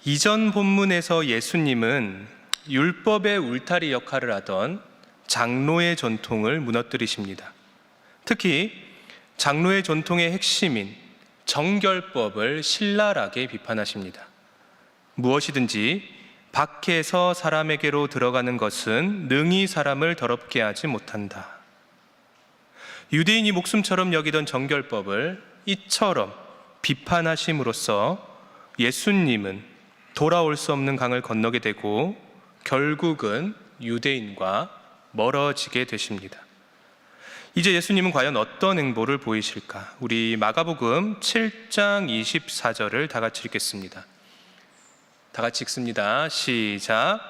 이전 본문에서 예수님은 율법의 울타리 역할을 하던 장로의 전통을 무너뜨리십니다. 특히 장로의 전통의 핵심인 정결법을 신랄하게 비판하십니다. 무엇이든지 밖에서 사람에게로 들어가는 것은 능히 사람을 더럽게 하지 못한다. 유대인이 목숨처럼 여기던 정결법을 이처럼 비판하심으로써 예수님은 돌아올 수 없는 강을 건너게 되고 결국은 유대인과 멀어지게 되십니다. 이제 예수님은 과연 어떤 행보를 보이실까? 우리 마가복음 7장 24절을 다 같이 읽겠습니다. 다 같이 읽습니다. 시작.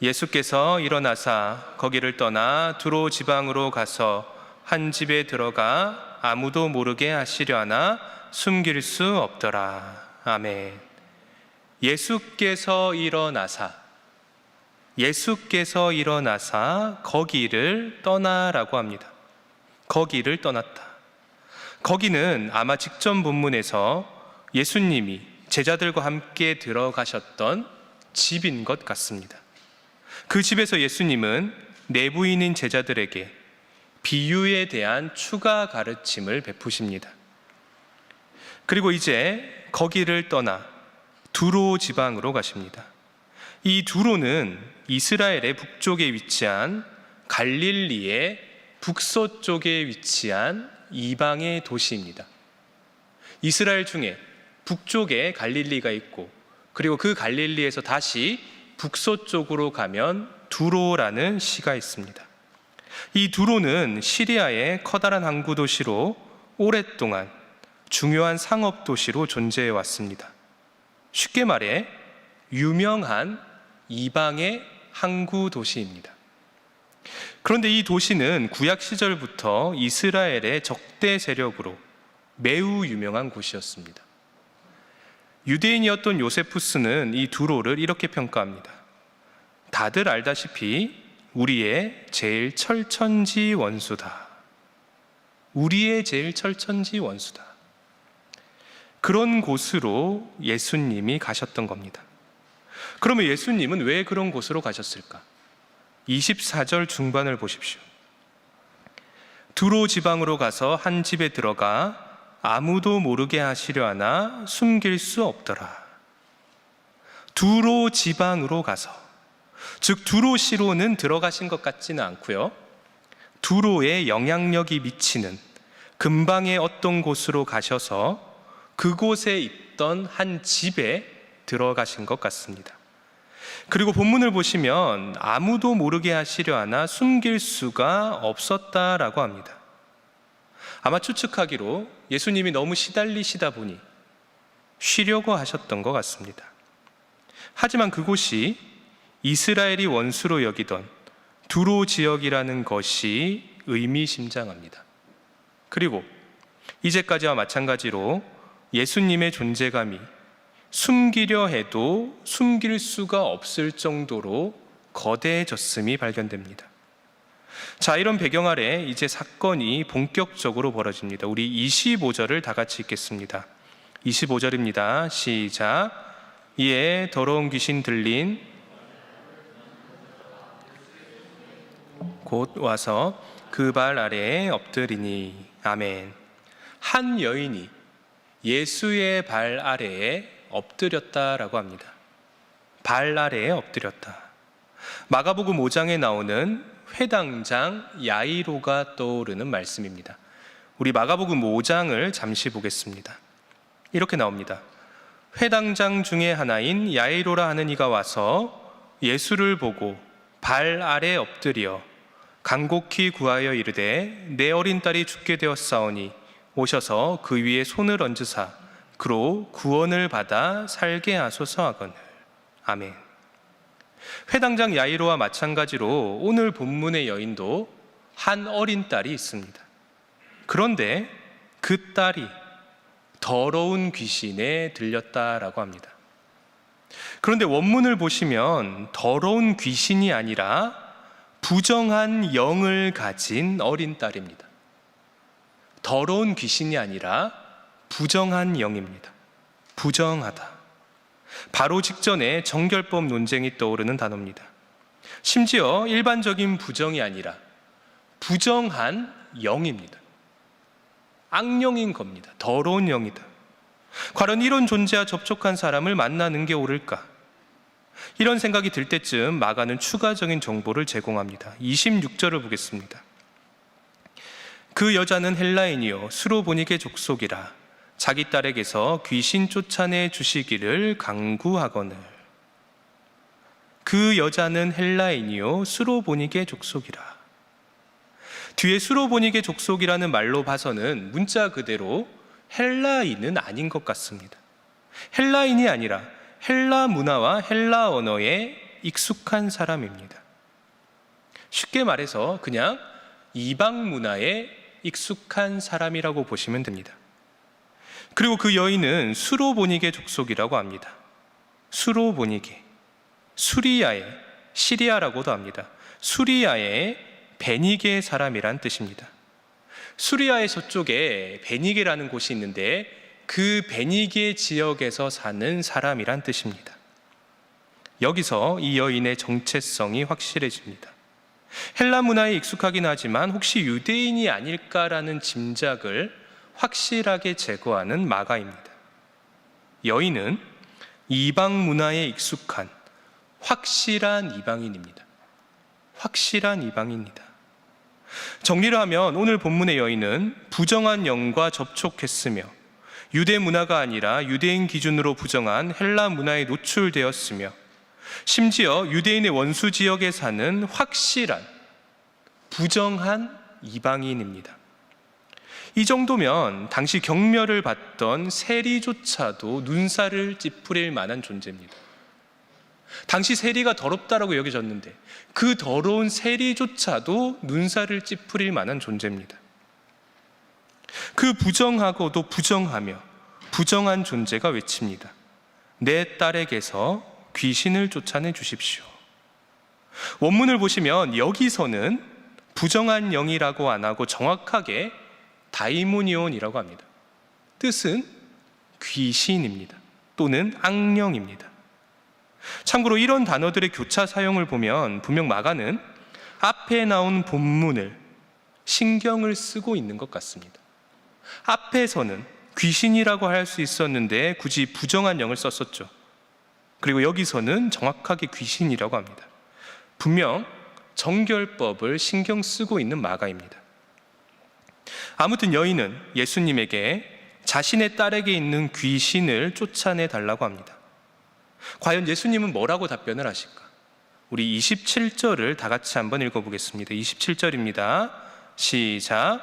예수께서 일어나사 거기를 떠나 두로 지방으로 가서 한 집에 들어가 아무도 모르게 하시려 하나 숨길 수 없더라. 아멘. 예수께서 일어나사 거기를 떠나라고 합니다. 거기를 떠났다. 거기는 아마 직전 본문에서 예수님이 제자들과 함께 들어가셨던 집인 것 같습니다. 그 집에서 예수님은 내부인인 제자들에게 비유에 대한 추가 가르침을 베푸십니다. 그리고 이제 거기를 떠나 두로 지방으로 가십니다. 이 두로는 이스라엘의 북쪽에 위치한 갈릴리의 북서쪽에 위치한 이방의 도시입니다. 이스라엘 중에 북쪽에 갈릴리가 있고 그리고 그 갈릴리에서 다시 북서쪽으로 가면 두로라는 시가 있습니다. 이 두로는 시리아의 커다란 항구 도시로 오랫동안 중요한 상업 도시로 존재해 왔습니다. 쉽게 말해 유명한 이방의 항구 도시입니다. 그런데 이 도시는 구약 시절부터 이스라엘의 적대 세력으로 매우 유명한 곳이었습니다. 유대인이었던 요세푸스는 이 두로를 이렇게 평가합니다. 다들 알다시피 우리의 제일 철천지 원수다. 우리의 제일 철천지 원수다. 그런 곳으로 예수님이 가셨던 겁니다. 그러면 예수님은 왜 그런 곳으로 가셨을까? 24절 중반을 보십시오. 두로 지방으로 가서 한 집에 들어가 아무도 모르게 하시려 하나 숨길 수 없더라. 두로 지방으로 가서, 즉 두로시로는 들어가신 것 같지는 않고요, 두로에 영향력이 미치는 근방의 어떤 곳으로 가셔서 그곳에 있던 한 집에 들어가신 것 같습니다. 그리고 본문을 보시면 아무도 모르게 하시려 하나 숨길 수가 없었다라고 합니다. 아마 추측하기로 예수님이 너무 시달리시다 보니 쉬려고 하셨던 것 같습니다. 하지만 그곳이 이스라엘이 원수로 여기던 두로 지역이라는 것이 의미심장합니다. 그리고 이제까지와 마찬가지로 예수님의 존재감이 숨기려 해도 숨길 수가 없을 정도로 거대해졌음이 발견됩니다. 자, 이런 배경 아래 이제 사건이 본격적으로 벌어집니다. 우리 25절을 다 같이 읽겠습니다. 25절입니다. 시작. 이에 더러운 귀신 들린 곧 와서 그 발 아래에 엎드리니. 아멘. 한 여인이 예수의 발 아래에 엎드렸다라고 합니다. 발 아래에 엎드렸다. 마가복음 5장에 나오는 회당장 야이로가 떠오르는 말씀입니다. 우리 마가복음 5장을 잠시 보겠습니다. 이렇게 나옵니다. 회당장 중에 하나인 야이로라 하는 이가 와서 예수를 보고 발 아래 엎드려 간곡히 구하여 이르되 내 어린 딸이 죽게 되었사오니 오셔서 그 위에 손을 얹으사 그로 구원을 받아 살게 하소서 하거늘. 아멘. 회당장 야이로와 마찬가지로 오늘 본문의 여인도 한 어린 딸이 있습니다. 그런데 그 딸이 더러운 귀신에 들렸다라고 합니다. 그런데 원문을 보시면 더러운 귀신이 아니라 부정한 영을 가진 어린 딸입니다. 더러운 귀신이 아니라 부정한 영입니다. 부정하다. 바로 직전에 정결법 논쟁이 떠오르는 단어입니다. 심지어 일반적인 부정이 아니라 부정한 영입니다. 악령인 겁니다. 더러운 영이다. 과연 이런 존재와 접촉한 사람을 만나는 게 옳을까? 이런 생각이 들 때쯤 마가는 추가적인 정보를 제공합니다. 26절을 보겠습니다. 그 여자는 헬라인이요 수로보닉의 족속이라 자기 딸에게서 귀신 쫓아내 주시기를 간구하거늘. 그 여자는 헬라인이요 수로보닉의 족속이라. 뒤에 수로보닉의 족속이라는 말로 봐서는 문자 그대로 헬라인은 아닌 것 같습니다. 헬라인이 아니라 헬라 문화와 헬라 언어에 익숙한 사람입니다. 쉽게 말해서 그냥 이방 문화에 익숙한 사람이라고 보시면 됩니다. 그리고 그 여인은 수로보닉의 족속이라고 합니다. 수로보닉의, 수리아의, 시리아라고도 합니다. 수리아의 베니게 사람이란 뜻입니다. 수리아의 서쪽에 베니게라는 곳이 있는데 그 베니게 지역에서 사는 사람이란 뜻입니다. 여기서 이 여인의 정체성이 확실해집니다. 헬라 문화에 익숙하긴 하지만 혹시 유대인이 아닐까라는 짐작을 확실하게 제거하는 마가입니다. 여인은 이방 문화에 익숙한 확실한 이방인입니다. 확실한 이방인이다. 정리를 하면 오늘 본문의 여인은 부정한 영과 접촉했으며 유대 문화가 아니라 유대인 기준으로 부정한 헬라 문화에 노출되었으며 심지어 유대인의 원수 지역에 사는 확실한 부정한 이방인입니다. 이 정도면 당시 경멸을 받던 세리조차도 눈살을 찌푸릴 만한 존재입니다. 당시 세리가 더럽다라고 여겨졌는데 그 더러운 세리조차도 눈살을 찌푸릴 만한 존재입니다. 그 부정하고도 부정하며 부정한 존재가 외칩니다. 내 딸에게서 귀신을 쫓아내 주십시오. 원문을 보시면 여기서는 부정한 영이라고 안 하고 정확하게 다이모니온이라고 합니다. 뜻은 귀신입니다. 또는 악령입니다. 참고로 이런 단어들의 교차 사용을 보면 분명 마가는 앞에 나온 본문을 신경을 쓰고 있는 것 같습니다. 앞에서는 귀신이라고 할 수 있었는데 굳이 부정한 영을 썼었죠. 그리고 여기서는 정확하게 귀신이라고 합니다. 분명 정결법을 신경 쓰고 있는 마가입니다. 아무튼 여인은 예수님에게 자신의 딸에게 있는 귀신을 쫓아내 달라고 합니다. 과연 예수님은 뭐라고 답변을 하실까? 우리 27절을 다 같이 한번 읽어보겠습니다. 27절입니다. 시작.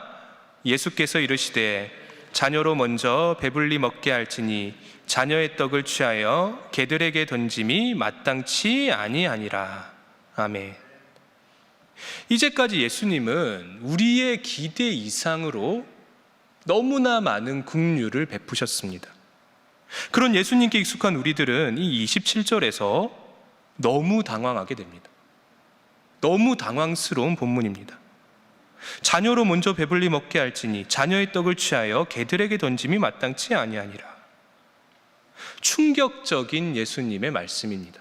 예수께서 이르시되 자녀로 먼저 배불리 먹게 할지니 자녀의 떡을 취하여 개들에게 던짐이 마땅치 아니하니라. 아멘. 이제까지 예수님은 우리의 기대 이상으로 너무나 많은 긍휼을 베푸셨습니다. 그런 예수님께 익숙한 우리들은 이 27절에서 너무 당황하게 됩니다. 너무 당황스러운 본문입니다. 자녀로 먼저 배불리 먹게 할지니 자녀의 떡을 취하여 개들에게 던짐이 마땅치 아니하니라. 충격적인 예수님의 말씀입니다.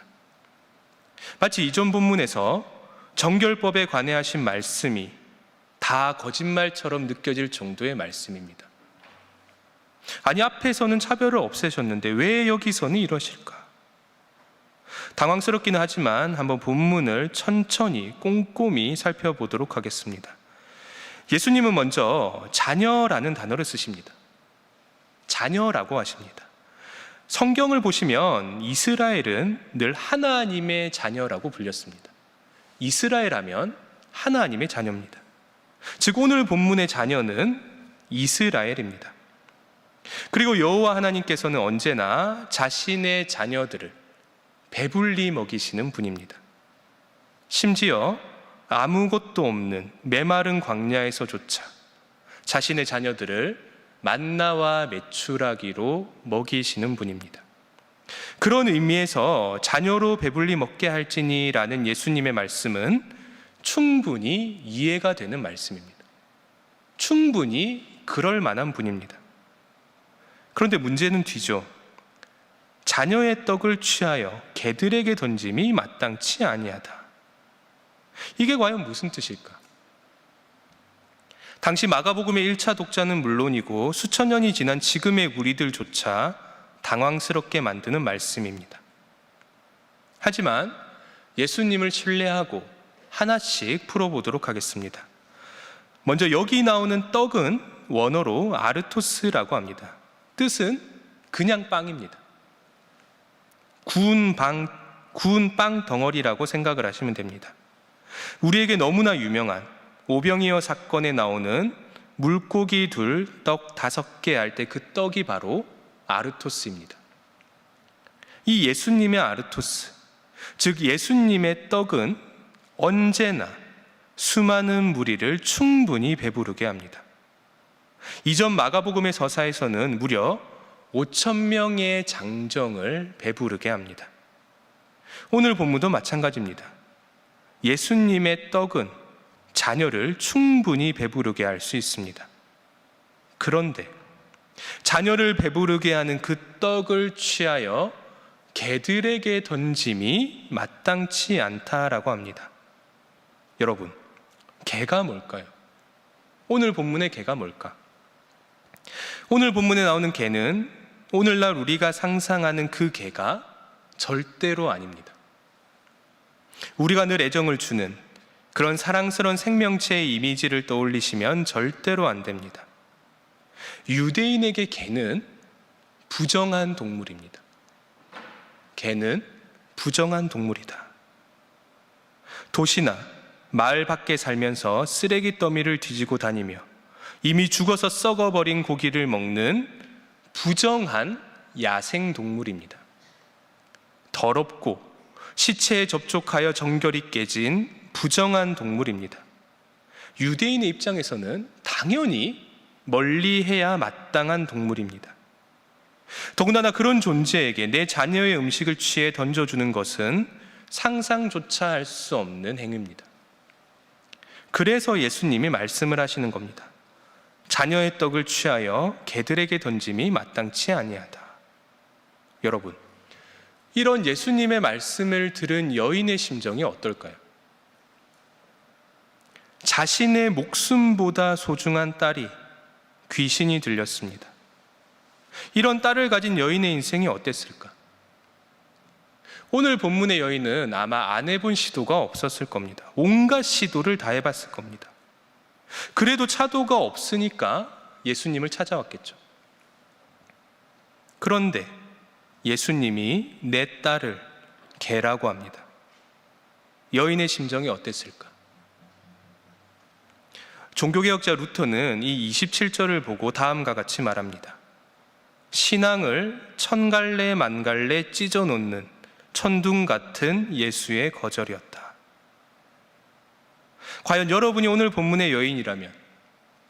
마치 이전 본문에서 정결법에 관해 하신 말씀이 다 거짓말처럼 느껴질 정도의 말씀입니다. 아니, 앞에서는 차별을 없애셨는데 왜 여기서는 이러실까? 당황스럽기는 하지만 한번 본문을 천천히 꼼꼼히 살펴보도록 하겠습니다. 예수님은 먼저 자녀라는 단어를 쓰십니다. 자녀라고 하십니다. 성경을 보시면 이스라엘은 늘 하나님의 자녀라고 불렸습니다. 이스라엘 하면 하나님의 자녀입니다. 즉 오늘 본문의 자녀는 이스라엘입니다. 그리고 여호와 하나님께서는 언제나 자신의 자녀들을 배불리 먹이시는 분입니다. 심지어 아무것도 없는 메마른 광야에서조차 자신의 자녀들을 만나와 메추라기로 먹이시는 분입니다. 그런 의미에서 자녀로 배불리 먹게 할지니라는 예수님의 말씀은 충분히 이해가 되는 말씀입니다. 충분히 그럴 만한 분입니다. 그런데 문제는 뒤죠. 자녀의 떡을 취하여 개들에게 던짐이 마땅치 아니하다. 이게 과연 무슨 뜻일까? 당시 마가복음의 1차 독자는 물론이고 수천 년이 지난 지금의 우리들조차 당황스럽게 만드는 말씀입니다. 하지만 예수님을 신뢰하고 하나씩 풀어보도록 하겠습니다. 먼저 여기 나오는 떡은 원어로 아르토스라고 합니다. 뜻은 그냥 빵입니다. 구운 빵 덩어리라고 생각을 하시면 됩니다. 우리에게 너무나 유명한 오병이어 사건에 나오는 물고기 둘, 떡 5개 할 때 그 떡이 바로 아르토스입니다. 이 예수님의 아르토스, 즉 예수님의 떡은 언제나 수많은 무리를 충분히 배부르게 합니다. 이전 마가복음의 서사에서는 무려 5,000명의 장정을 배부르게 합니다. 오늘 본문도 마찬가지입니다. 예수님의 떡은 자녀를 충분히 배부르게 할 수 있습니다. 그런데 자녀를 배부르게 하는 그 떡을 취하여 개들에게 던짐이 마땅치 않다라고 합니다. 여러분, 개가 뭘까요? 오늘 본문의 개가 뭘까? 오늘 본문에 나오는 개는 오늘날 우리가 상상하는 그 개가 절대로 아닙니다. 우리가 늘 애정을 주는 그런 사랑스러운 생명체의 이미지를 떠올리시면 절대로 안 됩니다. 유대인에게 개는 부정한 동물입니다. 개는 부정한 동물이다. 도시나 마을 밖에 살면서 쓰레기 더미를 뒤지고 다니며 이미 죽어서 썩어버린 고기를 먹는 부정한 야생 동물입니다. 더럽고 시체에 접촉하여 정결이 깨진 부정한 동물입니다. 유대인의 입장에서는 당연히 멀리해야 마땅한 동물입니다. 더군다나 그런 존재에게 내 자녀의 음식을 취해 던져주는 것은 상상조차 할 수 없는 행위입니다. 그래서 예수님이 말씀을 하시는 겁니다. 자녀의 떡을 취하여 개들에게 던짐이 마땅치 아니하다. 여러분, 이런 예수님의 말씀을 들은 여인의 심정이 어떨까요? 자신의 목숨보다 소중한 딸이 귀신이 들렸습니다. 이런 딸을 가진 여인의 인생이 어땠을까? 오늘 본문의 여인은 아마 안 해본 시도가 없었을 겁니다. 온갖 시도를 다 해봤을 겁니다. 그래도 차도가 없으니까 예수님을 찾아왔겠죠. 그런데 예수님이 내 딸을 개라고 합니다. 여인의 심정이 어땠을까? 종교개혁자 루터는 이 27절을 보고 다음과 같이 말합니다. 신앙을 천갈래 만갈래 찢어놓는 천둥 같은 예수의 거절이었다. 과연 여러분이 오늘 본문의 여인이라면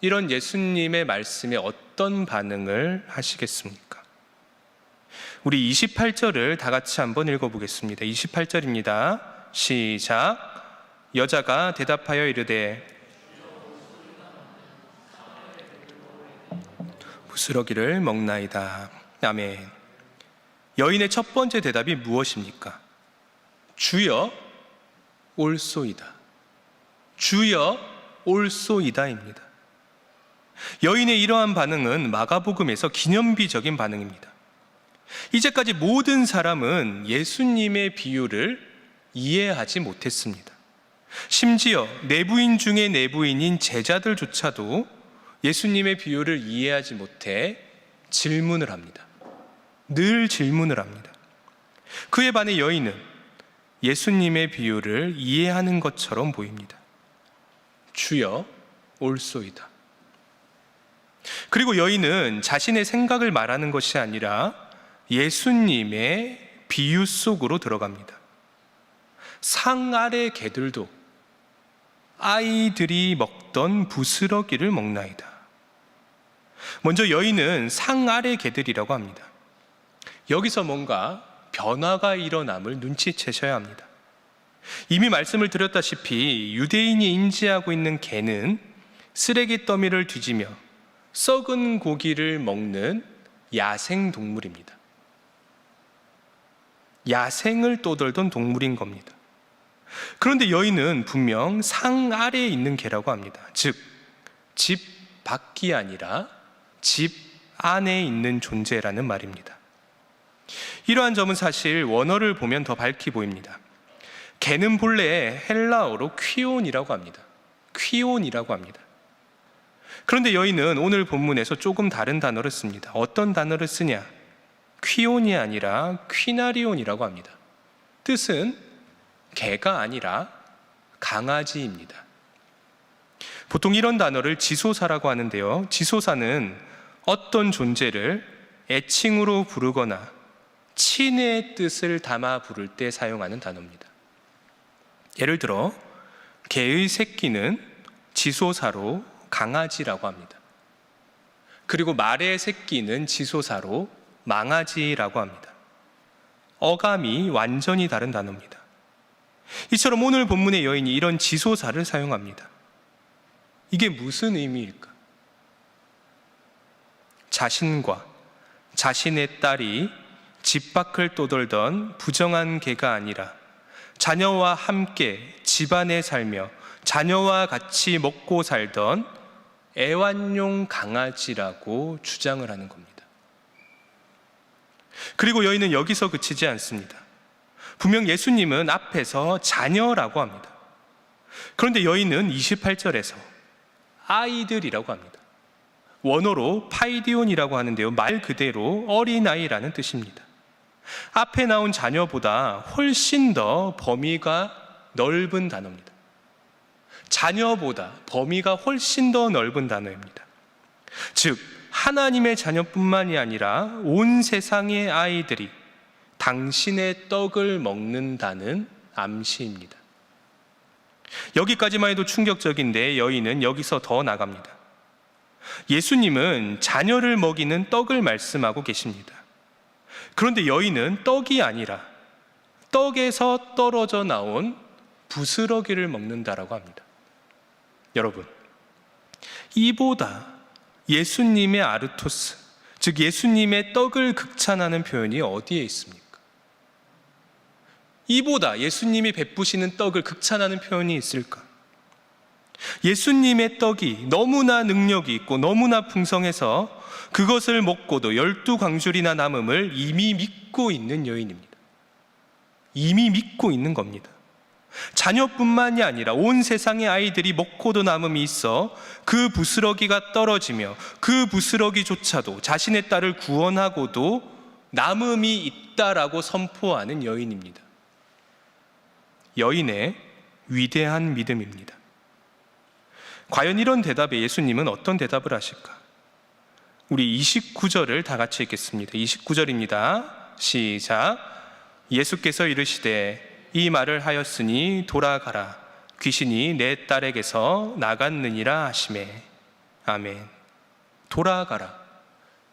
이런 예수님의 말씀에 어떤 반응을 하시겠습니까? 우리 28절을 다 같이 한번 읽어보겠습니다. 28절입니다. 시작. 여자가 대답하여 이르되 부스러기를 먹나이다. 아멘. 여인의 첫 번째 대답이 무엇입니까? 주여 올소이다. 주여 올소이다입니다. 여인의 이러한 반응은 마가복음에서 기념비적인 반응입니다. 이제까지 모든 사람은 예수님의 비유를 이해하지 못했습니다. 심지어 내부인 중에 내부인인 제자들조차도 예수님의 비유를 이해하지 못해 질문을 합니다. 늘 질문을 합니다. 그에 반해 여인은 예수님의 비유를 이해하는 것처럼 보입니다. 주여 올소이다. 그리고 여인은 자신의 생각을 말하는 것이 아니라 예수님의 비유 속으로 들어갑니다. 상 아래 개들도 아이들이 먹던 부스러기를 먹나이다. 먼저 여인은 상 아래 개들이라고 합니다. 여기서 뭔가 변화가 일어남을 눈치채셔야 합니다. 이미 말씀을 드렸다시피 유대인이 인지하고 있는 개는 쓰레기 더미를 뒤지며 썩은 고기를 먹는 야생 동물입니다. 야생을 떠돌던 동물인 겁니다. 그런데 여인은 분명 상 아래에 있는 개라고 합니다. 즉, 집 밖이 아니라 집 안에 있는 존재라는 말입니다. 이러한 점은 사실 원어를 보면 더 밝히 보입니다. 개는 본래 헬라어로 퀴온이라고 합니다. 퀴온이라고 합니다. 그런데 여인은 오늘 본문에서 조금 다른 단어를 씁니다. 어떤 단어를 쓰냐? 퀴온이 아니라 퀴나리온이라고 합니다. 뜻은 개가 아니라 강아지입니다. 보통 이런 단어를 지소사라고 하는데요. 지소사는 어떤 존재를 애칭으로 부르거나 친의 뜻을 담아 부를 때 사용하는 단어입니다. 예를 들어 개의 새끼는 지소사로 강아지라고 합니다. 그리고 말의 새끼는 지소사로 망아지라고 합니다. 어감이 완전히 다른 단어입니다. 이처럼 오늘 본문의 여인이 이런 지소사를 사용합니다. 이게 무슨 의미일까? 자신과 자신의 딸이 집 밖을 떠돌던 부정한 개가 아니라 자녀와 함께 집안에 살며 자녀와 같이 먹고 살던 애완용 강아지라고 주장을 하는 겁니다. 그리고 여인은 여기서 그치지 않습니다. 분명 예수님은 앞에서 자녀라고 합니다. 그런데 여인은 28절에서 아이들이라고 합니다. 원어로 파이디온이라고 하는데요, 말 그대로 어린아이라는 뜻입니다. 앞에 나온 자녀보다 훨씬 더 범위가 넓은 단어입니다. 자녀보다 범위가 훨씬 더 넓은 단어입니다. 즉, 하나님의 자녀뿐만이 아니라 온 세상의 아이들이 당신의 떡을 먹는다는 암시입니다. 여기까지만 해도 충격적인데 여인은 여기서 더 나갑니다. 예수님은 자녀를 먹이는 떡을 말씀하고 계십니다. 그런데 여인은 떡이 아니라 떡에서 떨어져 나온 부스러기를 먹는다라고 합니다. 여러분, 이보다 예수님의 아르토스, 즉 예수님의 떡을 극찬하는 표현이 어디에 있습니까? 이보다 예수님이 베푸시는 떡을 극찬하는 표현이 있을까? 예수님의 떡이 너무나 능력이 있고 너무나 풍성해서 그것을 먹고도 12광줄이나 남음을 이미 믿고 있는 여인입니다. 이미 믿고 있는 겁니다. 자녀뿐만이 아니라 온 세상의 아이들이 먹고도 남음이 있어 그 부스러기가 떨어지며 그 부스러기조차도 자신의 딸을 구원하고도 남음이 있다라고 선포하는 여인입니다. 여인의 위대한 믿음입니다. 과연 이런 대답에 예수님은 어떤 대답을 하실까? 우리 29절을 다 같이 읽겠습니다. 29절입니다. 시작. 예수께서 이르시되 이 말을 하였으니 돌아가라. 귀신이 내 딸에게서 나갔느니라 하시매. 아멘. 돌아가라.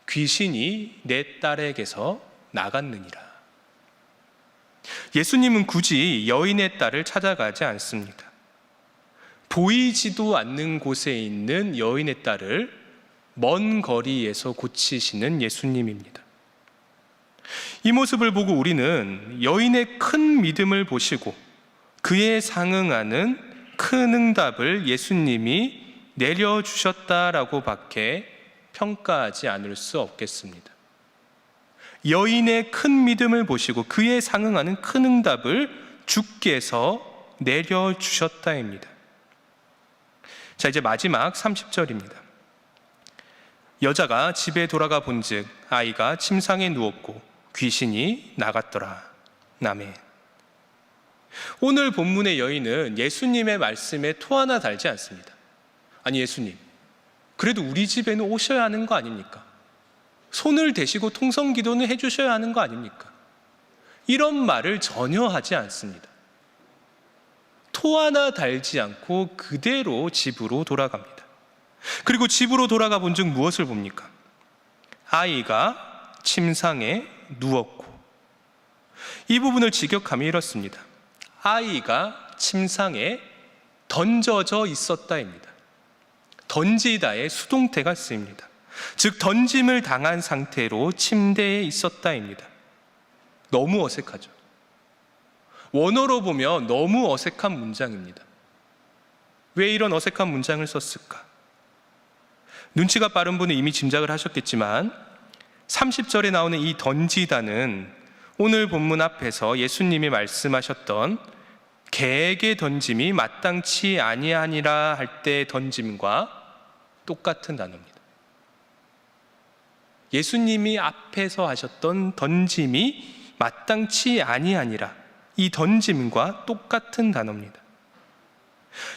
귀신이 내 딸에게서 나갔느니라. 예수님은 굳이 여인의 딸을 찾아가지 않습니다. 보이지도 않는 곳에 있는 여인의 딸을 먼 거리에서 고치시는 예수님입니다. 이 모습을 보고 우리는 여인의 큰 믿음을 보시고 그에 상응하는 큰 응답을 예수님이 내려주셨다라고 밖에 평가하지 않을 수 없겠습니다. 여인의 큰 믿음을 보시고 그에 상응하는 큰 응답을 주께서 내려주셨다입니다. 자, 이제 마지막 30절입니다. 여자가 집에 돌아가 본즉 아이가 침상에 누웠고 귀신이 나갔더라. 아멘. 오늘 본문의 여인은 예수님의 말씀에 토 하나 달지 않습니다. 아니, 예수님, 그래도 우리 집에는 오셔야 하는 거 아닙니까? 손을 대시고 통성기도는 해주셔야 하는 거 아닙니까? 이런 말을 전혀 하지 않습니다. 토 하나 달지 않고 그대로 집으로 돌아갑니다. 그리고 집으로 돌아가 본즉 무엇을 봅니까? 아이가 침상에 누웠고, 이 부분을 직역하면 이렇습니다. 아이가 침상에 던져져 있었다입니다. 던지다의 수동태가 쓰입니다. 즉 던짐을 당한 상태로 침대에 있었다입니다. 너무 어색하죠. 원어로 보면 너무 어색한 문장입니다. 왜 이런 어색한 문장을 썼을까? 눈치가 빠른 분은 이미 짐작을 하셨겠지만 30절에 나오는 이 던지다는 오늘 본문 앞에서 예수님이 말씀하셨던 개에게 던짐이 마땅치 아니하니라 할 때 던짐과 똑같은 단어입니다. 예수님이 앞에서 하셨던 던짐이 마땅치 아니하니라, 이 던짐과 똑같은 단어입니다.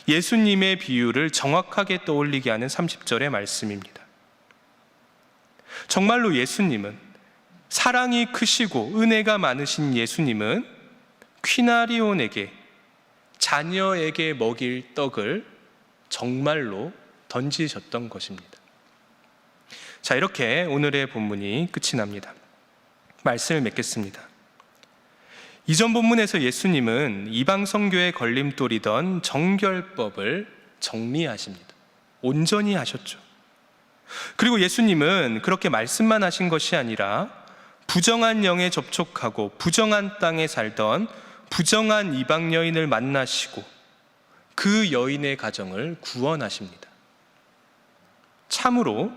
예수님의 비유를 정확하게 떠올리게 하는 30절의 말씀입니다. 정말로 예수님은, 사랑이 크시고 은혜가 많으신 예수님은 퀴나리온에게, 자녀에게 먹일 떡을 정말로 던지셨던 것입니다. 자, 이렇게 오늘의 본문이 끝이 납니다. 말씀을 맺겠습니다. 이전 본문에서 예수님은 이방 선교의 걸림돌이던 정결법을 정리하십니다. 온전히 하셨죠. 그리고 예수님은 그렇게 말씀만 하신 것이 아니라 부정한 영에 접촉하고 부정한 땅에 살던 부정한 이방 여인을 만나시고 그 여인의 가정을 구원하십니다. 참으로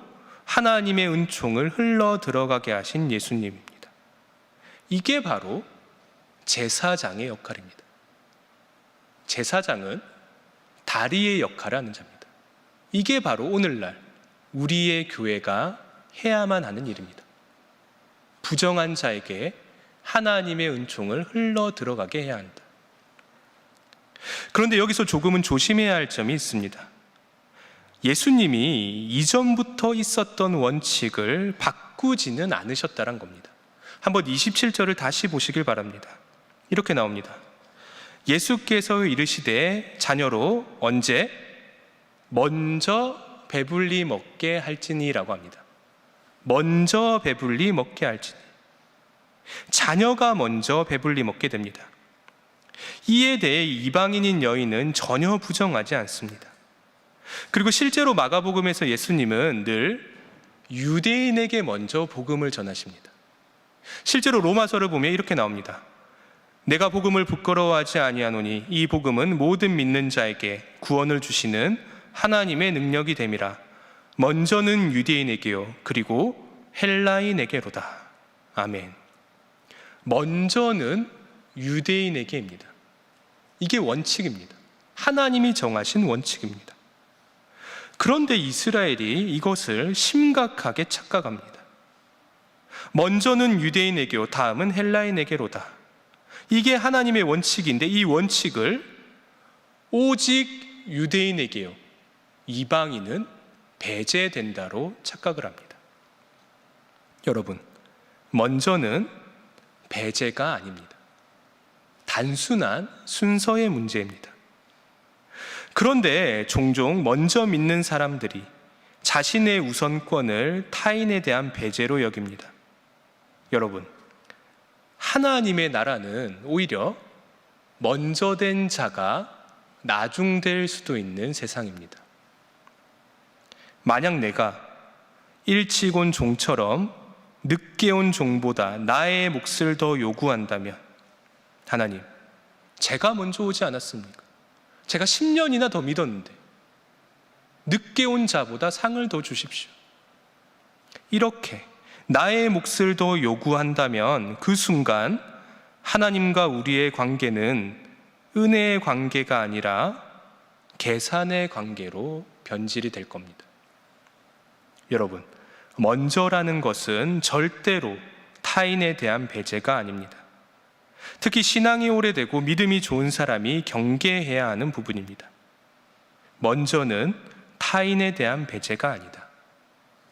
하나님의 은총을 흘러 들어가게 하신 예수님입니다. 이게 바로 제사장의 역할입니다. 제사장은 다리의 역할을 하는 자입니다. 이게 바로 오늘날 우리의 교회가 해야만 하는 일입니다. 부정한 자에게 하나님의 은총을 흘러 들어가게 해야 한다. 그런데 여기서 조금은 조심해야 할 점이 있습니다. 예수님이 이전부터 있었던 원칙을 바꾸지는 않으셨다는 겁니다. 한번 27절을 다시 보시길 바랍니다. 이렇게 나옵니다. 예수께서 이르시되 자녀로 언제? 먼저 배불리 먹게 할지니라고 합니다. 먼저 배불리 먹게 할지니. 자녀가 먼저 배불리 먹게 됩니다. 이에 대해 이방인인 여인은 전혀 부정하지 않습니다. 그리고 실제로 마가복음에서 예수님은 늘 유대인에게 먼저 복음을 전하십니다. 실제로 로마서를 보면 이렇게 나옵니다. 내가 복음을 부끄러워하지 아니하노니 이 복음은 모든 믿는 자에게 구원을 주시는 하나님의 능력이 됨이라. 먼저는 유대인에게요 그리고 헬라인에게로다. 아멘. 먼저는 유대인에게입니다. 이게 원칙입니다. 하나님이 정하신 원칙입니다. 그런데 이스라엘이 이것을 심각하게 착각합니다. 먼저는 유대인에게요, 다음은 헬라인에게로다. 이게 하나님의 원칙인데 이 원칙을 오직 유대인에게요, 이방인은 배제된다로 착각을 합니다. 여러분, 먼저는 배제가 아닙니다. 단순한 순서의 문제입니다. 그런데 종종 먼저 믿는 사람들이 자신의 우선권을 타인에 대한 배제로 여깁니다. 여러분, 하나님의 나라는 오히려 먼저 된 자가 나중될 수도 있는 세상입니다. 만약 내가 일찍 온 종처럼 늦게 온 종보다 나의 몫을 더 요구한다면, 하나님, 제가 먼저 오지 않았습니까? 제가 10년이나 더 믿었는데 늦게 온 자보다 상을 더 주십시오. 이렇게 나의 몫을 더 요구한다면 그 순간 하나님과 우리의 관계는 은혜의 관계가 아니라 계산의 관계로 변질이 될 겁니다. 여러분, 먼저라는 것은 절대로 타인에 대한 배제가 아닙니다. 특히 신앙이 오래되고 믿음이 좋은 사람이 경계해야 하는 부분입니다. 먼저는 타인에 대한 배제가 아니다.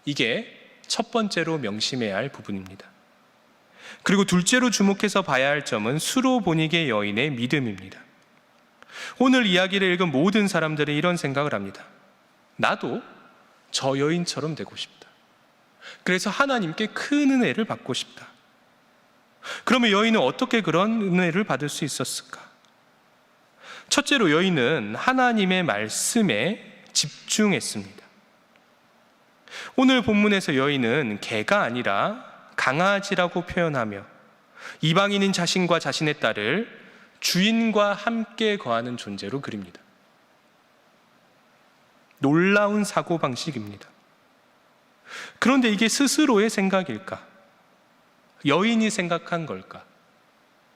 이게 첫 번째로 명심해야 할 부분입니다. 그리고 둘째로 주목해서 봐야 할 점은 수로보니게 여인의 믿음입니다. 오늘 이야기를 읽은 모든 사람들은 이런 생각을 합니다. 나도 저 여인처럼 되고 싶다. 그래서 하나님께 큰 은혜를 받고 싶다. 그러면 여인은 어떻게 그런 은혜를 받을 수 있었을까? 첫째로 여인은 하나님의 말씀에 집중했습니다. 오늘 본문에서 여인은 개가 아니라 강아지라고 표현하며 이방인인 자신과 자신의 딸을 주인과 함께 거하는 존재로 그립니다. 놀라운 사고방식입니다. 그런데 이게 스스로의 생각일까? 여인이 생각한 걸까?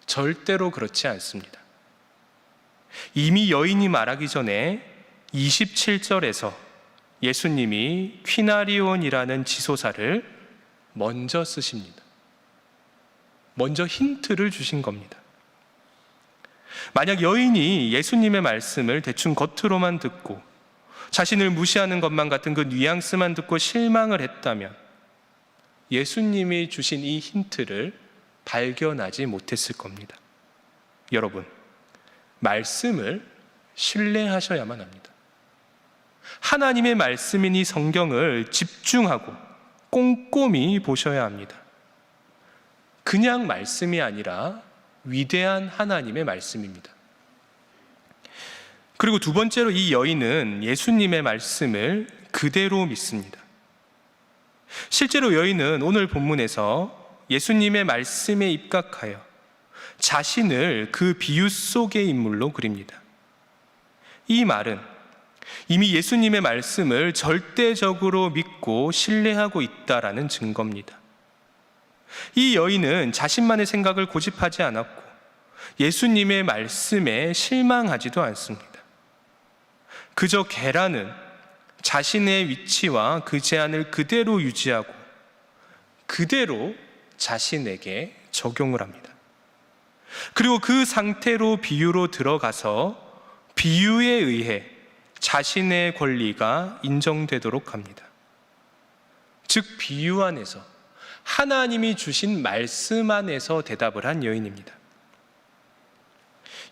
절대로 그렇지 않습니다. 이미 여인이 말하기 전에 27절에서 예수님이 퀴나리온이라는 지소사를 먼저 쓰십니다. 먼저 힌트를 주신 겁니다. 만약 여인이 예수님의 말씀을 대충 겉으로만 듣고 자신을 무시하는 것만 같은 그 뉘앙스만 듣고 실망을 했다면 예수님이 주신 이 힌트를 발견하지 못했을 겁니다. 여러분, 말씀을 신뢰하셔야만 합니다. 하나님의 말씀이니 성경을 집중하고 꼼꼼히 보셔야 합니다. 그냥 말씀이 아니라 위대한 하나님의 말씀입니다. 그리고 두 번째로 이 여인은 예수님의 말씀을 그대로 믿습니다. 실제로 여인은 오늘 본문에서 예수님의 말씀에 입각하여 자신을 그 비유 속의 인물로 그립니다. 이 말은 이미 예수님의 말씀을 절대적으로 믿고 신뢰하고 있다라는 증거입니다. 이 여인은 자신만의 생각을 고집하지 않았고 예수님의 말씀에 실망하지도 않습니다. 그저 계라는 자신의 위치와 그 제안을 그대로 유지하고 그대로 자신에게 적용을 합니다. 그리고 그 상태로 비유로 들어가서 비유에 의해 자신의 권리가 인정되도록 합니다. 즉 비유 안에서 하나님이 주신 말씀 안에서 대답을 한 여인입니다.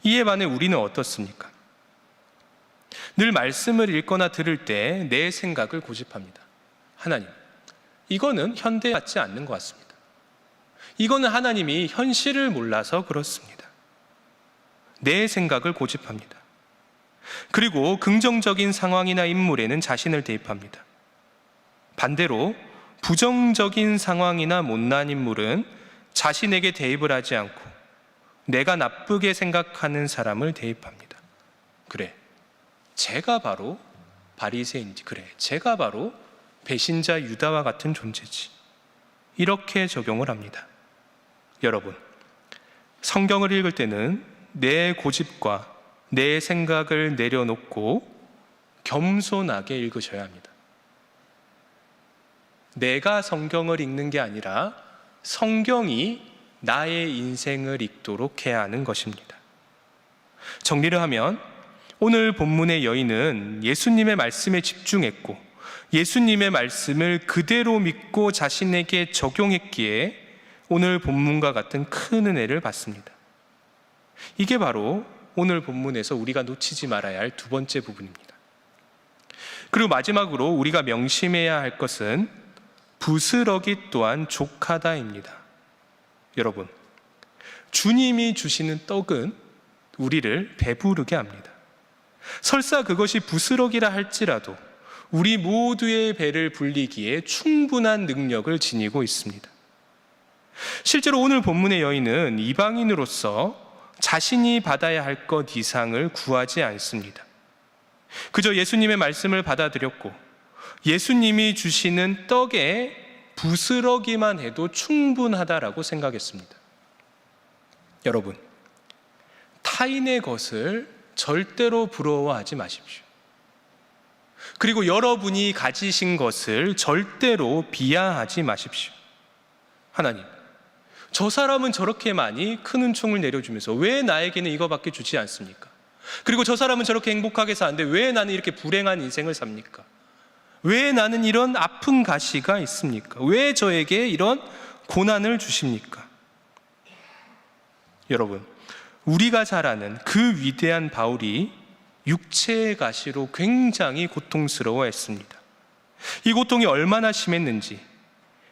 이에 반해 우리는 어떻습니까? 늘 말씀을 읽거나 들을 때 내 생각을 고집합니다. 하나님, 이거는 현대에 맞지 않는 것 같습니다. 이거는 하나님이 현실을 몰라서 그렇습니다. 내 생각을 고집합니다. 그리고 긍정적인 상황이나 인물에는 자신을 대입합니다. 반대로 부정적인 상황이나 못난 인물은 자신에게 대입을 하지 않고 내가 나쁘게 생각하는 사람을 대입합니다. 그래, 제가 바로 바리새인이지. 그래, 제가 바로 배신자 유다와 같은 존재지. 이렇게 적용을 합니다. 여러분, 성경을 읽을 때는 내 고집과 내 생각을 내려놓고 겸손하게 읽으셔야 합니다. 내가 성경을 읽는 게 아니라 성경이 나의 인생을 읽도록 해야 하는 것입니다. 정리를 하면 오늘 본문의 여인은 예수님의 말씀에 집중했고 예수님의 말씀을 그대로 믿고 자신에게 적용했기에 오늘 본문과 같은 큰 은혜를 받습니다. 이게 바로 오늘 본문에서 우리가 놓치지 말아야 할 두 번째 부분입니다. 그리고 마지막으로 우리가 명심해야 할 것은 부스러기 또한 족하다입니다. 여러분, 주님이 주시는 떡은 우리를 배부르게 합니다. 설사 그것이 부스러기라 할지라도 우리 모두의 배를 불리기에 충분한 능력을 지니고 있습니다. 실제로 오늘 본문의 여인은 이방인으로서 자신이 받아야 할 것 이상을 구하지 않습니다. 그저 예수님의 말씀을 받아들였고 예수님이 주시는 떡에 부스러기만 해도 충분하다라고 생각했습니다. 여러분, 타인의 것을 절대로 부러워하지 마십시오. 그리고 여러분이 가지신 것을 절대로 비하하지 마십시오. 하나님, 저 사람은 저렇게 많이 큰 은총을 내려주면서 왜 나에게는 이거밖에 주지 않습니까? 그리고 저 사람은 저렇게 행복하게 사는데 왜 나는 이렇게 불행한 인생을 삽니까? 왜 나는 이런 아픈 가시가 있습니까? 왜 저에게 이런 고난을 주십니까? 여러분, 우리가 잘 아는 그 위대한 바울이 육체의 가시로 굉장히 고통스러워했습니다. 이 고통이 얼마나 심했는지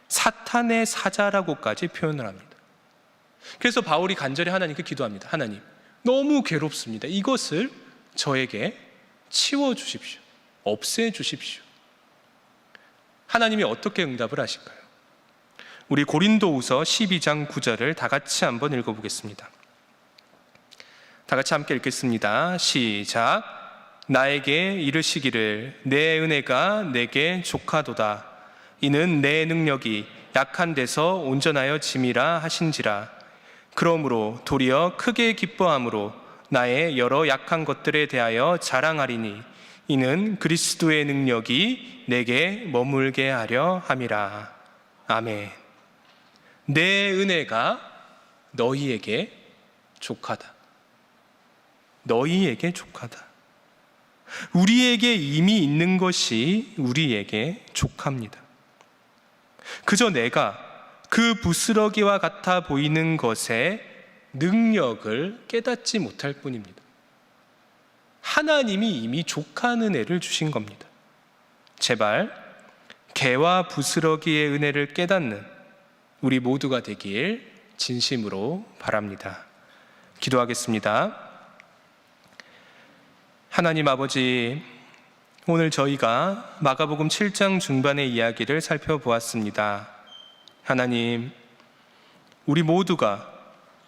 사탄의 사자라고까지 표현을 합니다. 그래서 바울이 간절히 하나님께 기도합니다. 하나님, 너무 괴롭습니다. 이것을 저에게 치워주십시오. 없애주십시오. 하나님이 어떻게 응답을 하실까요? 우리 고린도후서 12장 9절을 다 같이 한번 읽어보겠습니다. 다 같이 함께 읽겠습니다. 시작. 나에게 이르시기를 내 은혜가 내게 족하도다. 이는 내 능력이 약한 데서 온전하여 짐이라 하신지라. 그러므로 도리어 크게 기뻐함으로 나의 여러 약한 것들에 대하여 자랑하리니 이는 그리스도의 능력이 내게 머물게 하려 함이라. 아멘. 내 은혜가 너희에게 족하다. 너희에게 족하다. 우리에게 이미 있는 것이 우리에게 족합니다. 그저 내가 그 부스러기와 같아 보이는 것의 능력을 깨닫지 못할 뿐입니다. 하나님이 이미 족한 은혜를 주신 겁니다. 제발 개와 부스러기의 은혜를 깨닫는 우리 모두가 되길 진심으로 바랍니다. 기도하겠습니다. 하나님 아버지, 오늘 저희가 마가복음 7장 중반의 이야기를 살펴보았습니다. 하나님, 우리 모두가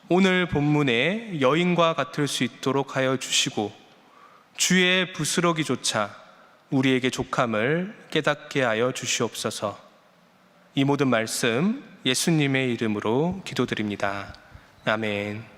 오늘 본문의 여인과 같을 수 있도록 하여 주시고 주의 부스러기조차 우리에게 족함을 깨닫게 하여 주시옵소서. 이 모든 말씀 예수님의 이름으로 기도드립니다. 아멘.